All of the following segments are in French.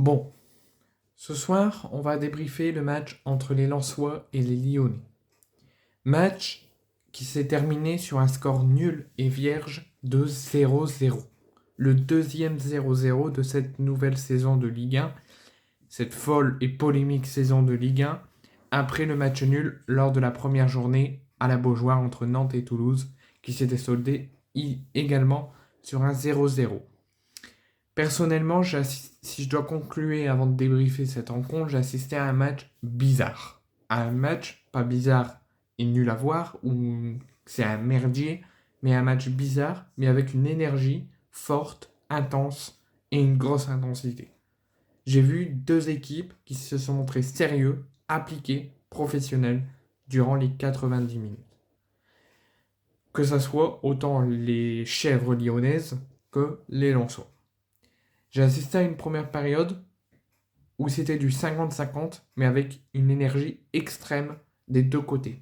Bon, ce soir, on va débriefer le match entre les Lensois et les Lyonnais. Match qui s'est terminé sur un score nul et vierge de 0-0. Le deuxième 0-0 de cette nouvelle saison de Ligue 1, cette folle et polémique saison de Ligue 1, après le match nul lors de la première journée à la Beaujoire entre Nantes et Toulouse, qui s'était soldé également sur un 0-0. Personnellement, si je dois conclure avant de débriefer cette rencontre, j'ai assisté à un match bizarre. À un match pas bizarre et nul à voir, où c'est un merdier, mais un match bizarre, mais avec une énergie forte, intense et une grosse intensité. J'ai vu deux équipes qui se sont montrées sérieux, appliquées, professionnelles durant les 90 minutes. Que ce soit autant les chèvres lyonnaises que les Lensois. J'ai assisté à une première période où c'était du 50-50, mais avec une énergie extrême des deux côtés,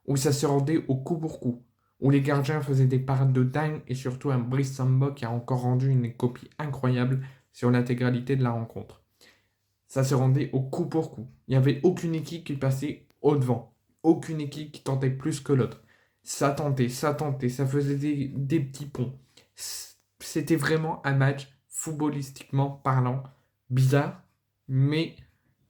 où ça se rendait au coup pour coup, où les gardiens faisaient des parades de dingue et surtout un Brice Samba qui a encore rendu une copie incroyable sur l'intégralité de la rencontre. Ça se rendait au coup pour coup. Il n'y avait aucune équipe qui passait au-devant, aucune équipe qui tentait plus que l'autre. Ça tentait, ça faisait des petits ponts. C'était vraiment un match footballistiquement parlant, bizarre, mais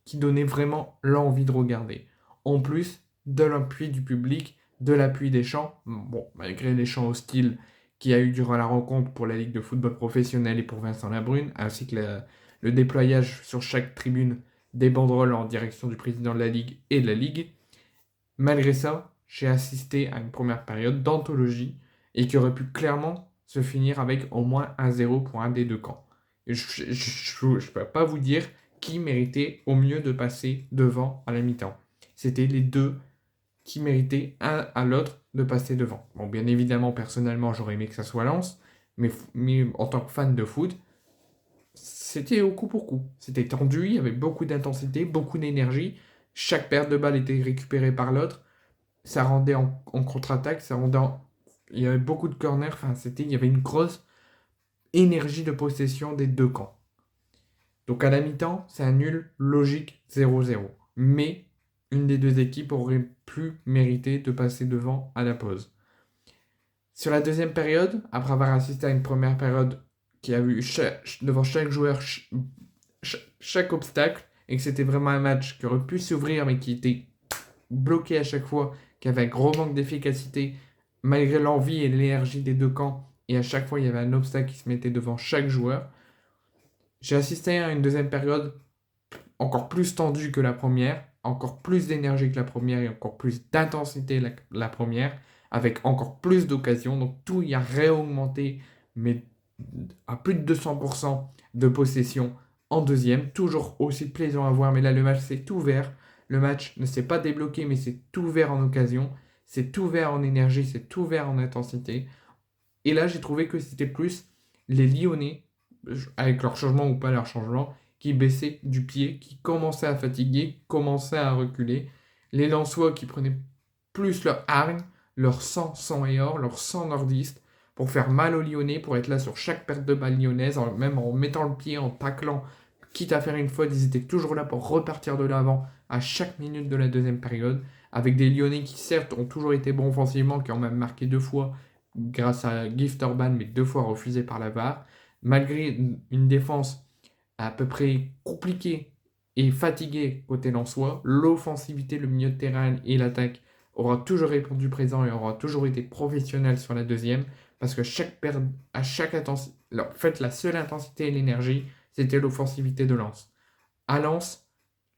qui donnait vraiment l'envie de regarder. En plus de l'appui du public, de l'appui des chants, bon, malgré les chants hostiles qu'il y a eu durant la rencontre pour la Ligue de football professionnel et pour Vincent Labrune, ainsi que le déployage sur chaque tribune des banderoles en direction du président de la Ligue et de la Ligue. Malgré ça, j'ai assisté à une première période d'anthologie et qui aurait pu clairement se finir avec au moins 1-0 pour un des deux camps. Je ne peux pas vous dire qui méritait au mieux de passer devant à la mi-temps. C'était les deux qui méritaient un à l'autre de passer devant. Bon, bien évidemment, personnellement, j'aurais aimé que ça soit Lens, mais en tant que fan de foot, c'était au coup pour coup. C'était tendu, il y avait beaucoup d'intensité, beaucoup d'énergie. Chaque perte de balle était récupérée par l'autre. Ça rendait en contre-attaque, il y avait beaucoup de corners. Enfin, il y avait une grosse énergie de possession des deux camps. Donc à la mi-temps, c'est un nul logique 0-0. Mais une des deux équipes aurait pu mériter de passer devant à la pause. Sur la deuxième période, après avoir assisté à une première période qui a vu devant chaque joueur chaque obstacle, et que c'était vraiment un match qui aurait pu s'ouvrir mais qui était bloqué à chaque fois, qui avait un gros manque d'efficacité malgré l'envie et l'énergie des deux camps, et à chaque fois il y avait un obstacle qui se mettait devant chaque joueur. J'ai assisté à une deuxième période encore plus tendue que la première, encore plus d'énergie que la première et encore plus d'intensité que la première, avec encore plus d'occasions. Donc tout y a réaugmenté, mais à plus de 200% de possession en deuxième. Toujours aussi plaisant à voir, mais là le match s'est ouvert. Le match ne s'est pas débloqué, mais c'est ouvert en occasion. C'est ouvert en énergie, c'est ouvert en intensité. Et là, j'ai trouvé que c'était plus les Lyonnais, avec leur changement ou pas leur changement, qui baissaient du pied, qui commençaient à fatiguer, commençaient à reculer. Les Lensois qui prenaient plus leur hargne, leur sang et or, leur sang nordiste, pour faire mal aux Lyonnais, pour être là sur chaque perte de balle lyonnaise, même en mettant le pied, en taclant, quitte à faire une faute, ils étaient toujours là pour repartir de l'avant à chaque minute de la deuxième période, avec des Lyonnais qui certes ont toujours été bons offensivement, qui ont même marqué 2 fois, grâce à Gift Orban, mais 2 fois refusé par la VAR. Malgré une défense à peu près compliquée et fatiguée côté Lensois, l'offensivité, le milieu de terrain et l'attaque aura toujours répondu présent et aura toujours été professionnel sur la deuxième, parce que à chaque intensité, en fait, la seule intensité et l'énergie, c'était l'offensivité de Lens. À Lens,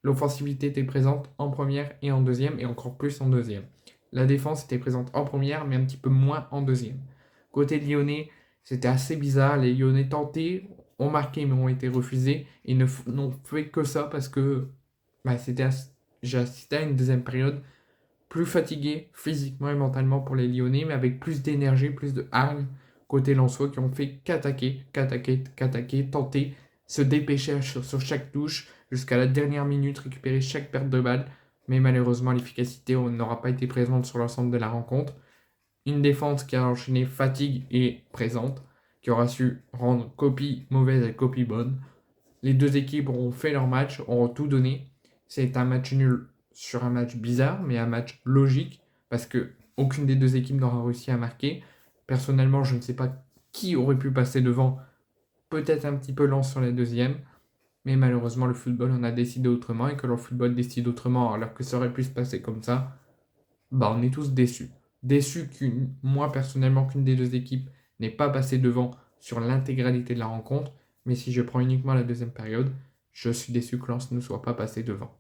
l'offensivité était présente en première et en deuxième, et encore plus en deuxième. La défense était présente en première, mais un petit peu moins en deuxième. Côté lyonnais, c'était assez bizarre. Les Lyonnais tentés, ont marqué, mais ont été refusés, et n'ont fait que ça parce que bah, j'ai assisté à une deuxième période plus fatiguée physiquement et mentalement pour les Lyonnais, mais avec plus d'énergie, plus de hargne côté Lensois, qui ont fait qu'attaquer, tenter, se dépêcher sur chaque touche jusqu'à la dernière minute, récupérer chaque perte de balle, mais malheureusement l'efficacité n'aura pas été présente sur l'ensemble de la rencontre. Une défense qui a enchaîné fatigue et présente, qui aura su rendre copie mauvaise et copie bonne. Les deux équipes ont fait leur match, ont tout donné. C'est un match nul sur un match bizarre, mais un match logique, parce que aucune des deux équipes n'aura réussi à marquer. Personnellement, je ne sais pas qui aurait pu passer devant, peut-être un petit peu Lens sur la deuxième, mais malheureusement le football en a décidé autrement, et que le football décide autrement alors que ça aurait pu se passer comme ça, bah on est tous déçus. Déçus moi personnellement qu'une des deux équipes n'ait pas passé devant sur l'intégralité de la rencontre, mais si je prends uniquement la deuxième période, je suis déçu que Lens ne soit pas passé devant.